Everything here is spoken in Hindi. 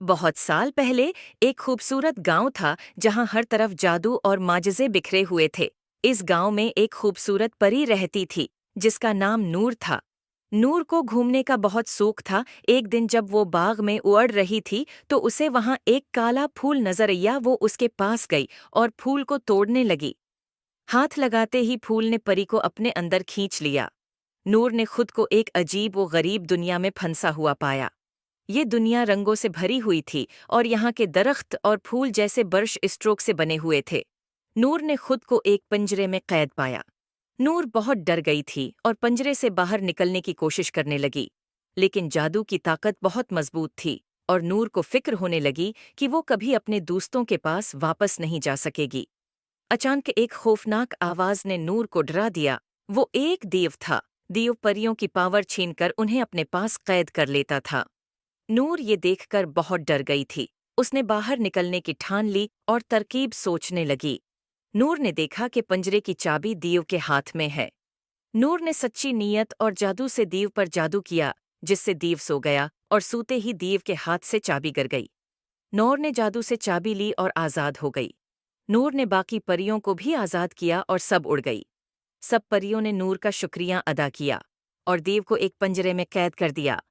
बहुत साल पहले एक खूबसूरत गांव था जहां हर तरफ जादू और माजिज़े बिखरे हुए थे। इस गांव में एक खूबसूरत परी रहती थी जिसका नाम नूर था। नूर को घूमने का बहुत शौक था। एक दिन जब वो बाग में उड़ रही थी तो उसे वहां एक काला फूल नजर आया। वो उसके पास गई और फूल को तोड़ने लगी। हाथ लगाते ही फूल ने परी को अपने अंदर खींच लिया। नूर ने खुद को एक अजीब व गरीब दुनिया में फंसा हुआ पाया। ये दुनिया रंगों से भरी हुई थी और यहाँ के दरख्त और फूल जैसे ब्रश स्ट्रोक से बने हुए थे। नूर ने खुद को एक पिंजरे में कैद पाया। नूर बहुत डर गई थी और पिंजरे से बाहर निकलने की कोशिश करने लगी, लेकिन जादू की ताकत बहुत मजबूत थी और नूर को फिक्र होने लगी कि वो कभी अपने दोस्तों के पास वापस नहीं जा सकेगी। अचानक एक खौफनाक आवाज ने नूर को डरा दिया। वो एक देव था। देव परियों की पावर छीनकर उन्हें अपने पास कैद कर लेता था। नूर ये देखकर बहुत डर गई थी। उसने बाहर निकलने की ठान ली और तरकीब सोचने लगी। नूर ने देखा कि पंजरे की चाबी दीव के हाथ में है। नूर ने सच्ची नीयत और जादू से दीव पर जादू किया, जिससे दीव सो गया और सूते ही दीव के हाथ से चाबी गिर गई। नूर ने जादू से चाबी ली और आज़ाद हो गई। नूर ने बाकी परियों को भी आज़ाद किया और सब उड़ गई। सब परियों ने नूर का शुक्रिया अदा किया और देव को एक पंजरे में कैद कर दिया।